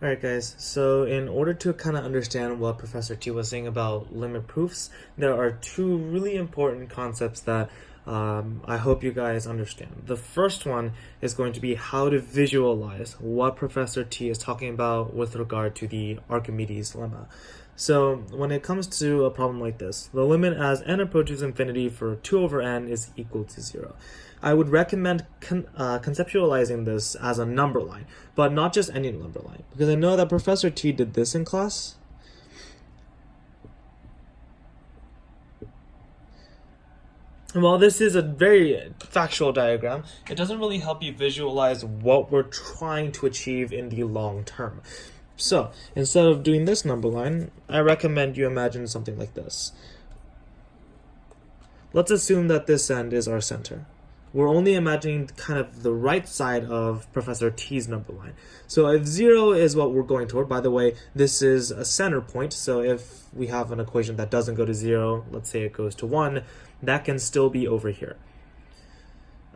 Alright guys, so in order to kind of understand what Professor T was saying about limit proofs, there are two really important concepts that I hope you guys understand. The first one is going to be how to visualize what Professor T is talking about with regard to the Archimedes lemma. So when it comes to a problem like this, the limit as n approaches infinity for 2 over n is equal to 0. I would recommend conceptualizing this as a number line, but not just any number line, because I know that Professor T did this in class. And while this is a very factual diagram, it doesn't really help you visualize what we're trying to achieve in the long term. So instead of doing this number line, I recommend you imagine something like this. Let's assume that this end is our center. We're only imagining kind of the right side of Professor T's number line. So if 0 is what we're going toward, by the way, this is a center point, so if we have an equation that doesn't go to 0, let's say it goes to 1, that can still be over here.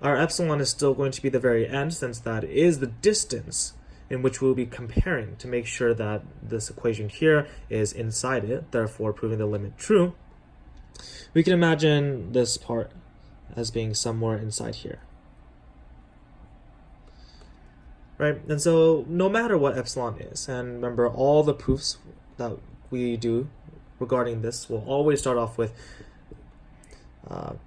Our epsilon is still going to be the very end, since that is the distance in which we'll be comparing to make sure that this equation here is inside it, therefore proving the limit true. We can imagine this part as being somewhere inside here. Right? And so no matter what epsilon is, and remember all the proofs that we do regarding this will always start off with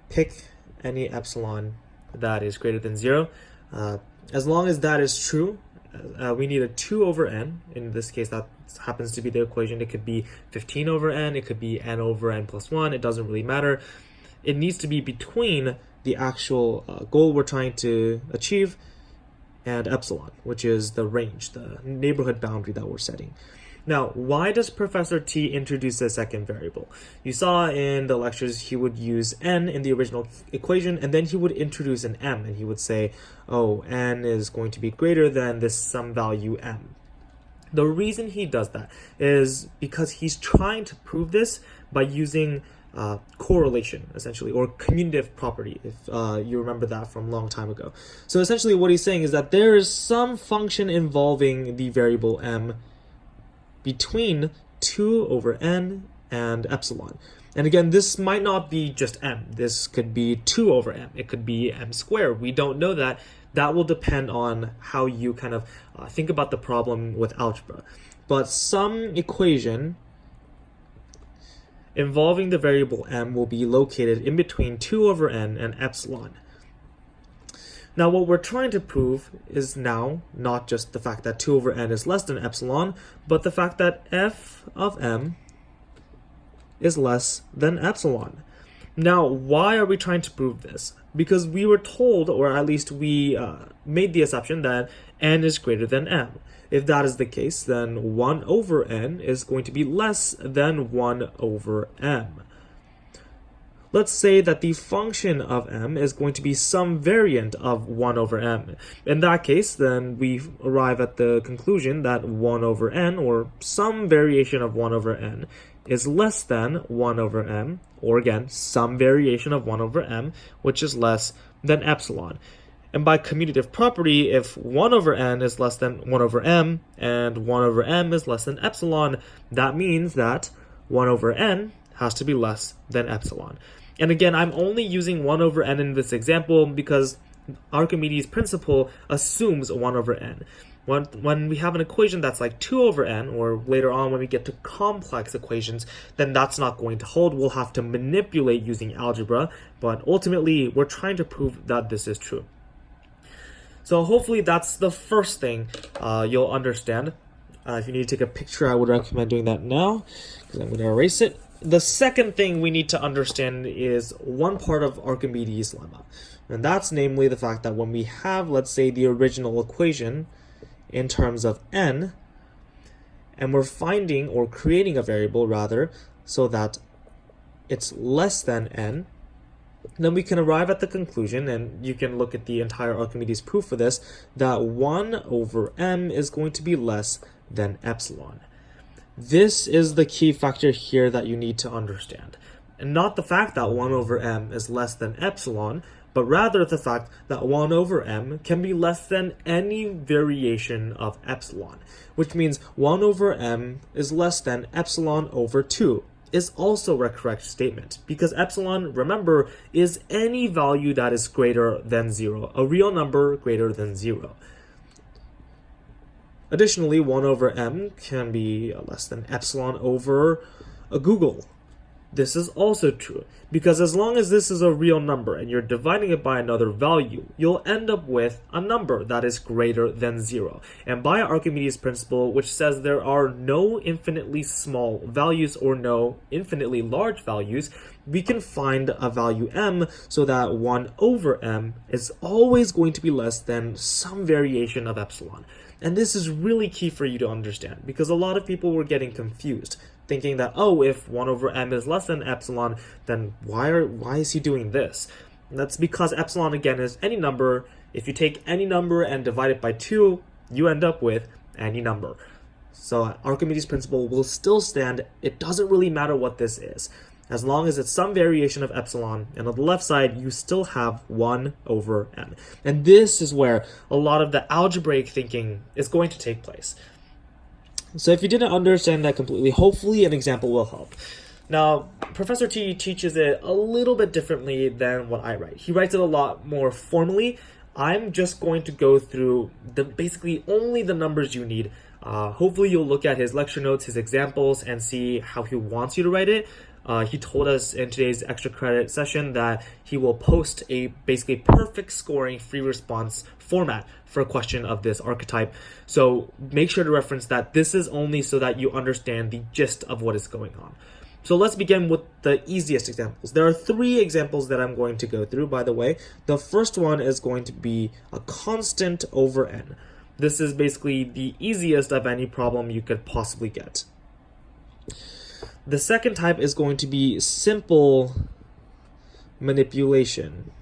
pick any epsilon that is greater than 0. As long as that is true, we need a 2 over n. In this case, that happens to be the equation. It could be 15 over n, it could be n over n plus 1, it doesn't really matter. It needs to be between the actual goal we're trying to achieve and epsilon, which is the range, the neighborhood boundary that we're setting. Now, why does Professor T introduce a second variable? You saw in the lectures he would use n in the original equation, and then he would introduce an m, and he would say, oh, n is going to be greater than this some value m. The reason he does that is because he's trying to prove this by using correlation, essentially, or commutative property, if you remember that from a long time ago. So essentially what he's saying is that there is some function involving the variable m between 2 over n and epsilon. And again, this might not be just m. This could be 2 over m. It could be m squared. We don't know that. That will depend on how you kind of think about the problem with algebra. But some equation involving the variable m will be located in between 2 over n and epsilon. Now what we're trying to prove is now not just the fact that 2 over n is less than epsilon, but the fact that f of m is less than epsilon. Now why are we trying to prove this? Because we were told, or at least we made the assumption that n is greater than m. If that is the case, then 1 over n is going to be less than 1 over m. Let's say that the function of m is going to be some variant of 1 over m. In that case, then we arrive at the conclusion that 1 over n, or some variation of 1 over n, is less than 1 over m, or again, some variation of 1 over m, which is less than epsilon. And by commutative property, if 1 over n is less than 1 over m, and 1 over m is less than epsilon, that means that 1 over n has to be less than epsilon. And again, I'm only using 1 over n in this example because Archimedes' principle assumes 1 over n. When we have an equation that's like 2 over n, or later on when we get to complex equations, then that's not going to hold. We'll have to manipulate using algebra, but ultimately we're trying to prove that this is true. So hopefully that's the first thing you'll understand. If you need to take a picture, I would recommend doing that now, because I'm going to erase it. The second thing we need to understand is one part of Archimedes' lemma, and that's namely the fact that when we have, let's say, the original equation in terms of n, and we're finding or creating a variable rather so that it's less than n, then we can arrive at the conclusion, and you can look at the entire Archimedes proof for this, that 1 over m is going to be less than epsilon. This is the key factor here that you need to understand. And not the fact that 1 over m is less than epsilon, but rather the fact that 1 over m can be less than any variation of epsilon, which means 1 over m is less than epsilon over 2 is also a correct statement, because epsilon, remember, is any value that is greater than 0, a real number greater than 0. Additionally, 1 over m can be less than epsilon over a Google. This is also true, because as long as this is a real number and you're dividing it by another value, you'll end up with a number that is greater than 0. And by Archimedes' principle, which says there are no infinitely small values or no infinitely large values, we can find a value m so that 1 over m is always going to be less than some variation of epsilon. And this is really key for you to understand, because a lot of people were getting confused, thinking that, oh, if 1 over m is less than epsilon, then why is he doing this? And that's because epsilon, again, is any number. If you take any number and divide it by 2, you end up with any number. So Archimedes' principle will still stand. It doesn't really matter what this is, as long as it's some variation of epsilon, and on the left side, you still have 1 over m. And this is where a lot of the algebraic thinking is going to take place. So if you didn't understand that completely, hopefully an example will help. Now, Professor T teaches it a little bit differently than what I write. He writes it a lot more formally. I'm just going to go through basically only the numbers you need. Hopefully you'll look at his lecture notes, his examples, and see how he wants you to write it. He told us in today's extra credit session that he will post a basically perfect scoring free response format for a question of this archetype. So make sure to reference that. This is only so that you understand the gist of what is going on. So let's begin with the easiest examples. There are 3 examples that I'm going to go through, by the way. The first one is going to be a constant over n. This is basically the easiest of any problem you could possibly get. The second type is going to be simple manipulation.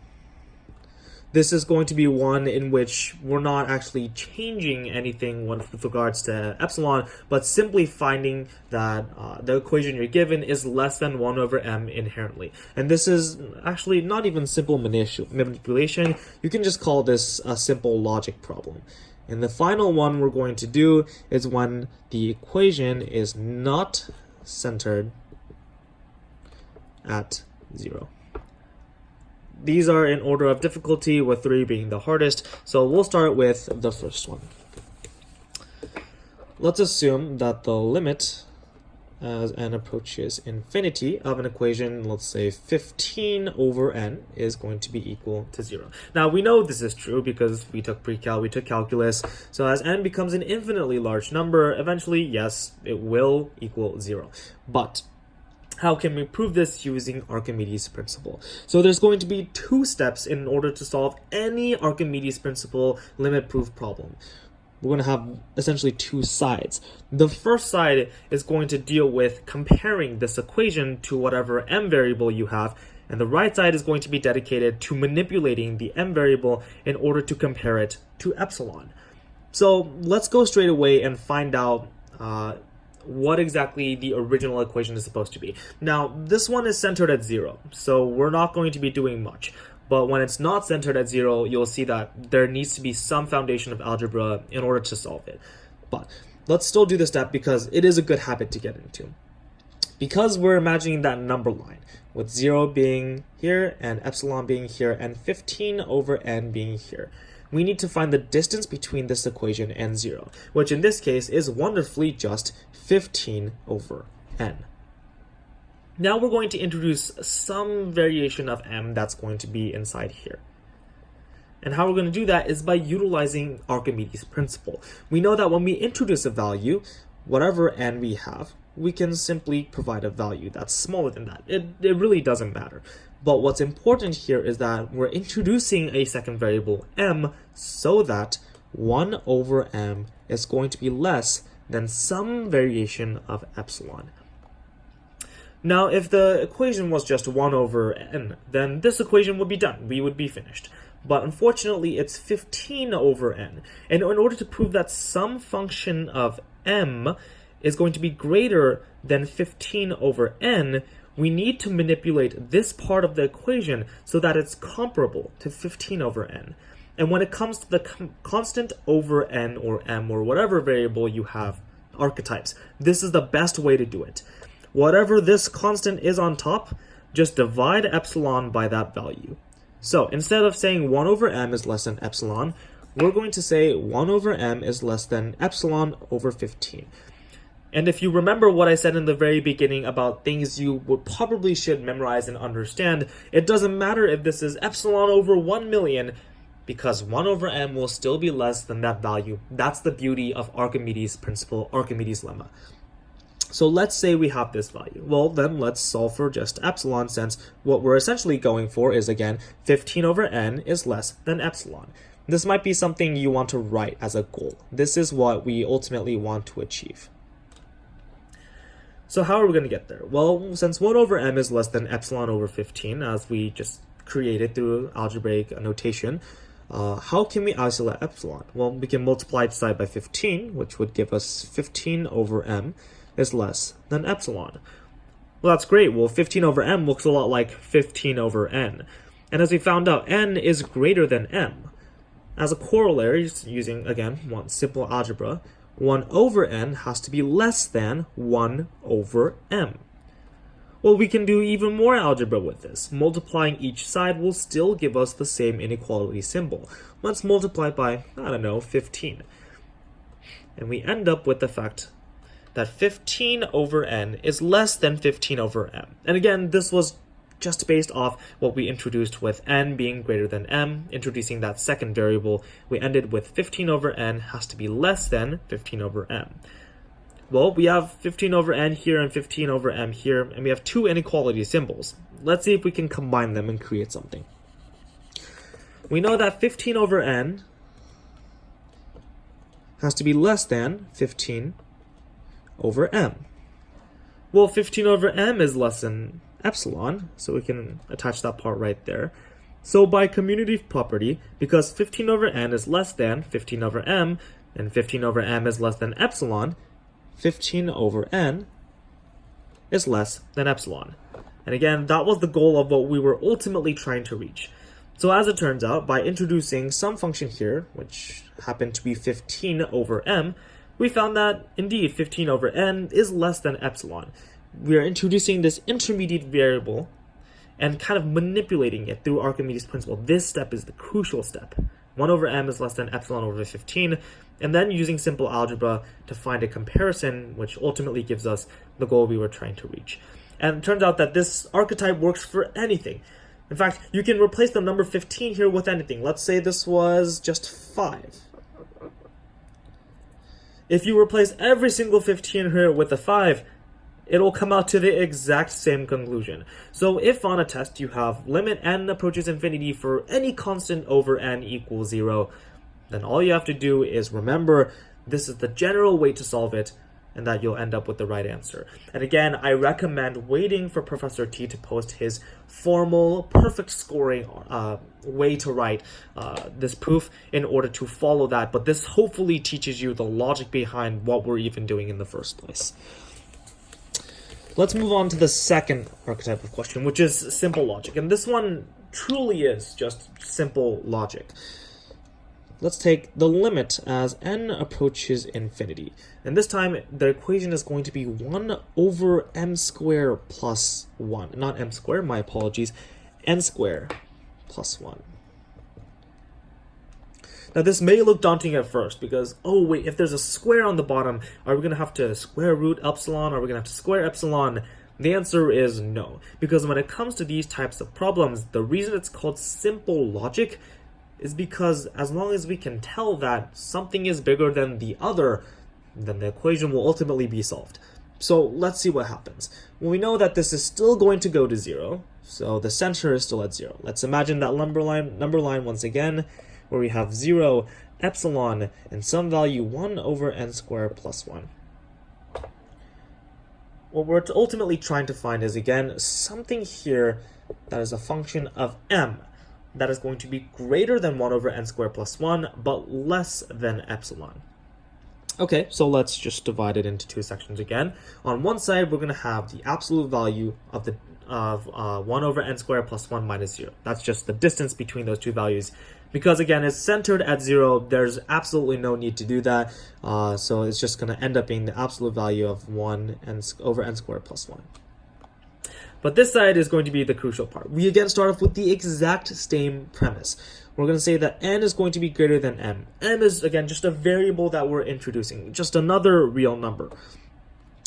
This is going to be one in which we're not actually changing anything with regards to epsilon, but simply finding that the equation you're given is less than 1 over m inherently. And this is actually not even simple manipulation. You can just call this a simple logic problem. And the final one we're going to do is when the equation is not centered at 0. These are in order of difficulty, with 3 being the hardest. So we'll start with the first one. Let's assume that the limit as n approaches infinity of an equation, let's say 15 over n, is going to be equal to 0. Now we know this is true because we took pre-cal, we took calculus. So as n becomes an infinitely large number, eventually, yes, it will equal 0. But how can we prove this using Archimedes' principle? So there's going to be 2 steps in order to solve any Archimedes' principle limit proof problem. We're going to have essentially 2 sides. The first side is going to deal with comparing this equation to whatever m variable you have, and the right side is going to be dedicated to manipulating the m variable in order to compare it to epsilon. So let's go straight away and find out what exactly the original equation is supposed to be. Now, this one is centered at 0, so we're not going to be doing much. But when it's not centered at 0, you'll see that there needs to be some foundation of algebra in order to solve it. But let's still do the step because it is a good habit to get into. Because we're imagining that number line, with 0 being here and epsilon being here and 15 over n being here, we need to find the distance between this equation and 0, which in this case is wonderfully just 15 over n. Now we're going to introduce some variation of m that's going to be inside here. And how we're going to do that is by utilizing Archimedes' principle. We know that when we introduce a value, whatever n we have, we can simply provide a value that's smaller than that. It really doesn't matter. But what's important here is that we're introducing a second variable, m, so that 1 over m is going to be less than some variation of epsilon. Now, if the equation was just 1 over n, then this equation would be done. We would be finished. But unfortunately, it's 15 over n. And in order to prove that some function of m is going to be greater than 15 over n, we need to manipulate this part of the equation so that it's comparable to 15 over n. And when it comes to the constant over n or m or whatever variable you have, archetypes, this is the best way to do it. Whatever this constant is on top, just divide epsilon by that value. So instead of saying 1 over m is less than epsilon, we're going to say 1 over m is less than epsilon over 15. And if you remember what I said in the very beginning about things you would probably should memorize and understand, it doesn't matter if this is epsilon over 1 million, because 1 over m will still be less than that value. That's the beauty of Archimedes' principle, Archimedes' lemma. So let's say we have this value. Well, then let's solve for just epsilon, since what we're essentially going for is, again, 15 over n is less than epsilon. This might be something you want to write as a goal. This is what we ultimately want to achieve. So how are we going to get there? Well, since 1 over m is less than epsilon over 15, as we just created through algebraic notation, how can we isolate epsilon? Well, we can multiply each side by 15, which would give us 15 over m is less than epsilon. Well, that's great. Well, 15 over m looks a lot like 15 over n. And as we found out, n is greater than m. As a corollary, using, again, one simple algebra, 1 over n has to be less than 1 over m. Well, we can do even more algebra with this. Multiplying each side will still give us the same inequality symbol. Let's multiply by, 15. And we end up with the fact that 15 over n is less than 15 over m. And again, this was just based off what we introduced with n being greater than m, introducing that second variable. We ended with 15 over n has to be less than 15 over m. Well, we have 15 over n here and 15 over m here, and we have two inequality symbols. Let's see if we can combine them and create something. We know that 15 over n has to be less than 15 over m. Well, 15 over m is less than epsilon, so we can attach that part right there. So by commutative property, because 15 over n is less than 15 over m, and 15 over m is less than epsilon, 15 over n is less than epsilon. And again, that was the goal of what we were ultimately trying to reach. So as it turns out, by introducing some function here, which happened to be 15 over m, we found that indeed 15 over n is less than epsilon. We are introducing this intermediate variable and kind of manipulating it through Archimedes' principle. This step is the crucial step. 1 over m is less than epsilon over 15, and then using simple algebra to find a comparison, which ultimately gives us the goal we were trying to reach. And it turns out that this archetype works for anything. In fact, you can replace the number 15 here with anything. Let's say this was just 5. If you replace every single 15 here with a 5, it'll come out to the exact same conclusion. So if on a test you have limit n approaches infinity for any constant over n equals 0, then all you have to do is remember this is the general way to solve it, and that you'll end up with the right answer. And again, I recommend waiting for Professor T to post his formal, perfect scoring way to write this proof in order to follow that. But this hopefully teaches you the logic behind what we're even doing in the first place. Let's move on to the second archetype of question, which is simple logic. And this one truly is just simple logic. Let's take the limit as n approaches infinity. And this time, the equation is going to be 1 over m squared plus 1. Not m squared, my apologies. N squared plus 1. Now, this may look daunting at first because, oh wait, if there's a square on the bottom, are we going to have to square root epsilon? Are we going to have to square epsilon? The answer is no. Because when it comes to these types of problems, the reason it's called simple logic is because as long as we can tell that something is bigger than the other, then the equation will ultimately be solved. So let's see what happens. Well, we know that this is still going to go to 0, so the center is still at 0. Let's imagine that number line once again, where we have 0, epsilon, and some value 1 over n squared plus 1. What we're ultimately trying to find is, again, something here that is a function of m, that is going to be greater than 1 over n squared plus 1, but less than epsilon. Okay, so let's just divide it into two sections again. On one side, we're going to have the absolute value of 1 over n squared plus 1 minus 0. That's just the distance between those two values. Because again, it's centered at 0, there's absolutely no need to do that. So it's just going to end up being the absolute value of 1 over n squared plus 1. But this side is going to be the crucial part. We again start off with the exact same premise. We're going to say that n is going to be greater than m. M is, again, just a variable that we're introducing, just another real number.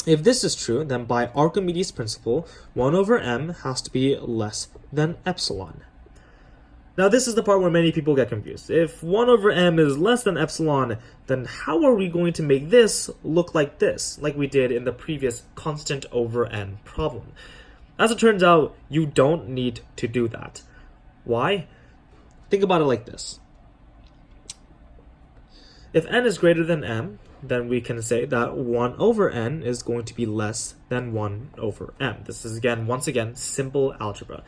If this is true, then by Archimedes' principle, 1 over m has to be less than epsilon. Now this is the part where many people get confused. If 1 over m is less than epsilon, then how are we going to make this look like this, like we did in the previous constant over n problem? As it turns out, you don't need to do that. Why? Think about it like this. If n is greater than m, then we can say that 1 over n is going to be less than 1 over m. This is, once again, simple algebra.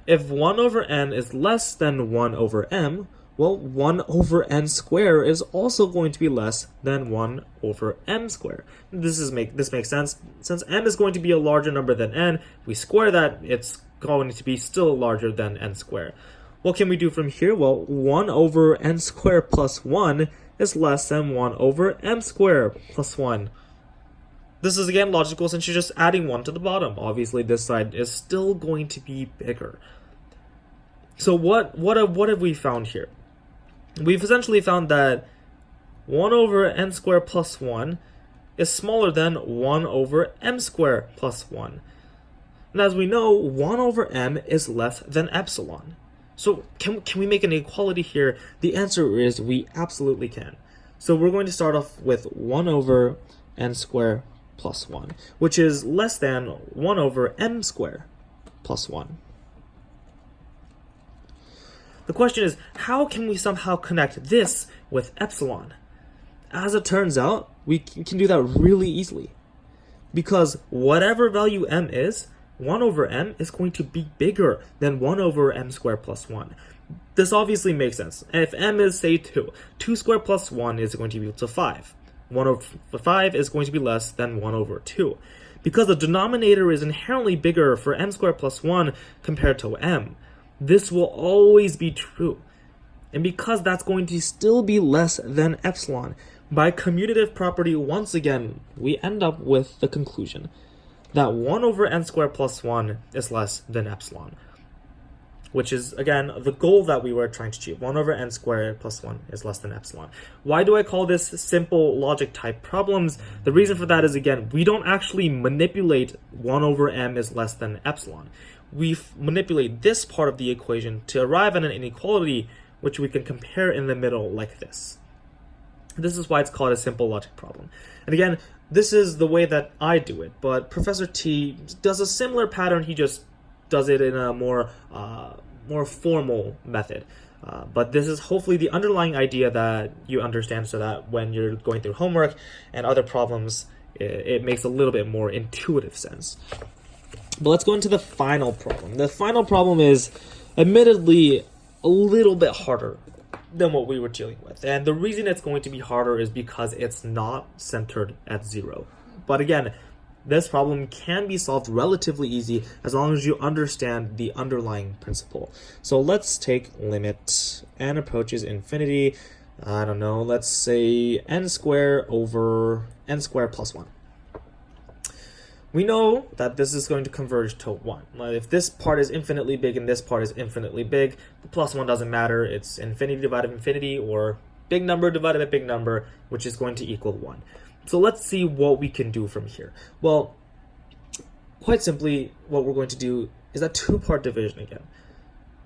If 1 over n is less than 1 over m, well, 1 over n squared is also going to be less than 1 over m squared. This makes sense. Since m is going to be a larger number than n, we square that, it's going to be still larger than n squared. What can we do from here? Well, 1 over n squared plus 1 is less than 1 over m squared plus 1. This is again logical since you're just adding 1 to the bottom. Obviously, this side is still going to be bigger. So what have we found here? We've essentially found that 1 over n squared plus 1 is smaller than 1 over m squared plus 1. And as we know, 1 over m is less than epsilon. So can we make an equality here? The answer is we absolutely can. So we're going to start off with 1 over n squared plus 1, which is less than 1 over m squared plus 1. The question is, how can we somehow connect this with epsilon? As it turns out, we can do that really easily. Because whatever value m is, 1 over m is going to be bigger than 1 over m squared plus 1. This obviously makes sense. And if m is, say, 2, 2 squared plus 1 is going to be equal to 5. 1 over 5 is going to be less than 1 over 2. Because the denominator is inherently bigger for m squared plus 1 compared to m, this will always be true. And because that's going to still be less than epsilon, by commutative property, once again, we end up with the conclusion that 1 over n squared plus 1 is less than epsilon, which is, again, the goal that we were trying to achieve. 1 over n squared plus 1 is less than epsilon. Why do I call this simple logic type problems? The reason for that is, again, we don't actually manipulate 1 over m is less than epsilon. We manipulate this part of the equation to arrive at an inequality which we can compare in the middle like this. This is why it's called a simple logic problem. And again, this is the way that I do it, but Professor T does a similar pattern. He just does it in a more formal method. But this is hopefully the underlying idea that you understand, so that when you're going through homework and other problems, it makes a little bit more intuitive sense. But let's go into the final problem. The final problem is admittedly a little bit harder than what we were dealing with. And the reason it's going to be harder is because it's not centered at 0. But again, this problem can be solved relatively easy as long as you understand the underlying principle. So let's take limit n approaches infinity. I don't know, let's say n squared over n squared plus 1. We know that this is going to converge to 1. If this part is infinitely big and this part is infinitely big, the plus 1 doesn't matter. It's infinity divided by infinity, or big number divided by big number, which is going to equal 1. So let's see what we can do from here. Well, quite simply, what we're going to do is a two-part division again.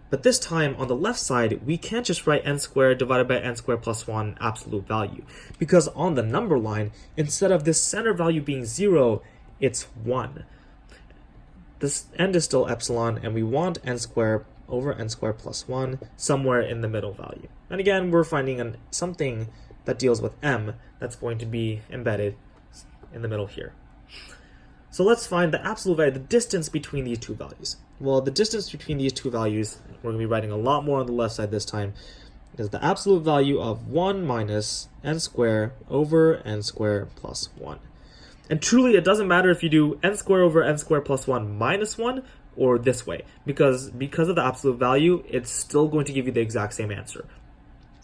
But this time, on the left side, we can't just write n squared divided by n squared plus 1 absolute value. Because on the number line, instead of this center value being 0, it's 1. This n is still epsilon, and we want n squared over n squared plus 1 somewhere in the middle value. And again, we're finding something that deals with m that's going to be embedded in the middle here. So let's find the absolute value, the distance between these two values. Well, the distance between these two values, we're going to be writing a lot more on the left side this time, is the absolute value of 1 minus n squared over n squared plus 1. And truly, it doesn't matter if you do n squared over n squared plus 1 minus 1 or this way, because of the absolute value, it's still going to give you the exact same answer.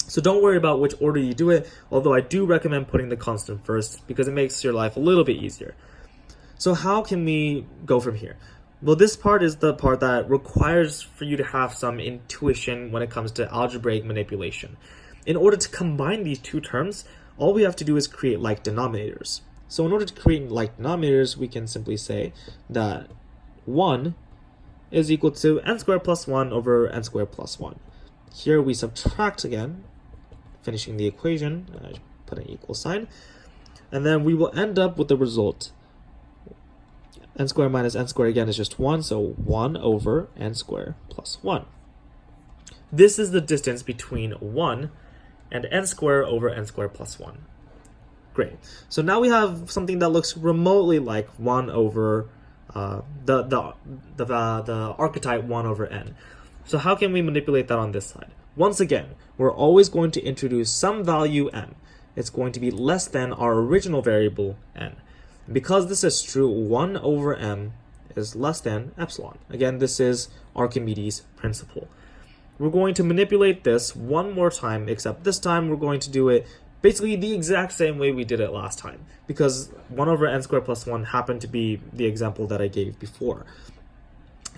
So don't worry about which order you do it, although I do recommend putting the constant first because it makes your life a little bit easier. So how can we go from here? Well, this part is the part that requires for you to have some intuition when it comes to algebraic manipulation. In order to combine these two terms, all we have to do is create like denominators. So in order to create like denominators, we can simply say that 1 is equal to n squared plus 1 over n squared plus 1. Here we subtract again, finishing the equation, I put an equal sign, and then we will end up with the result. N squared minus n squared again is just 1, so 1 over n squared plus 1. This is the distance between 1 and n squared over n squared plus 1. Great. So now we have something that looks remotely like 1 over the archetype 1 over n. So how can we manipulate that on this side? Once again, we're always going to introduce some value m. It's going to be less than our original variable n. Because this is true, 1 over m is less than epsilon. Again, this is Archimedes' principle. We're going to manipulate this one more time, except this time we're going to do it basically the exact same way we did it last time, because 1 over n squared plus 1 happened to be the example that I gave before.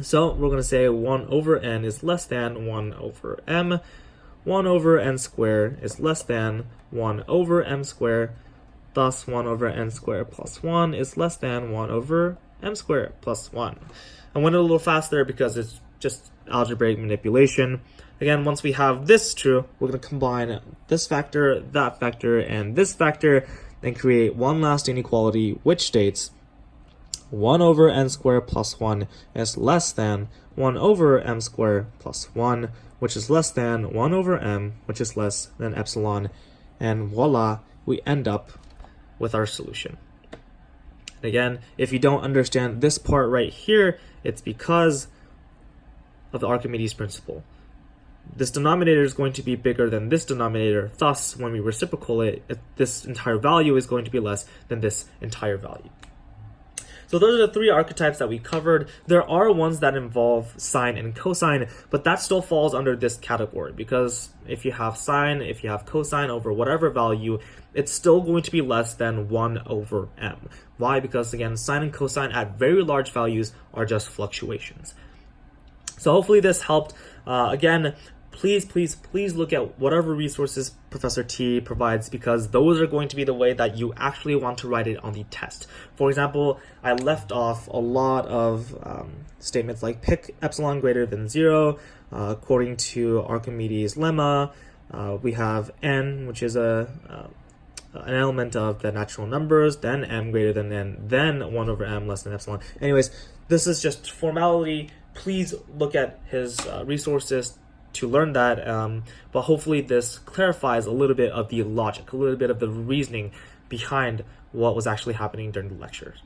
So we're going to say 1 over n is less than 1 over m. 1 over n squared is less than 1 over m squared. Thus, 1 over n squared plus 1 is less than 1 over m squared plus 1. I went a little faster because it's just algebraic manipulation. Again, once we have this true, we're going to combine this factor, that factor, and this factor, and create one last inequality, which states 1 over n squared plus 1 is less than 1 over m squared plus 1, which is less than 1 over m, which is less than epsilon. And voila, we end up with our solution. And again, if you don't understand this part right here, it's because of the Archimedes principle. This denominator is going to be bigger than this denominator. Thus, when we reciprocal it, this entire value is going to be less than this entire value. So those are the three archetypes that we covered. There are ones that involve sine and cosine, but that still falls under this category, because if you have sine, if you have cosine over whatever value, it's still going to be less than 1 over m. Why? Because again, sine and cosine at very large values are just fluctuations. So hopefully this helped. Again, please look at whatever resources Professor T provides, because those are going to be the way that you actually want to write it on the test. For example, I left off a lot of statements like pick epsilon greater than 0, according to Archimedes' lemma. We have n, which is an element of the natural numbers, then m greater than n, then 1 over m less than epsilon. Anyways, this is just formality. Please look at his resources to learn that, but hopefully this clarifies a little bit of the logic, a little bit of the reasoning behind what was actually happening during the lectures.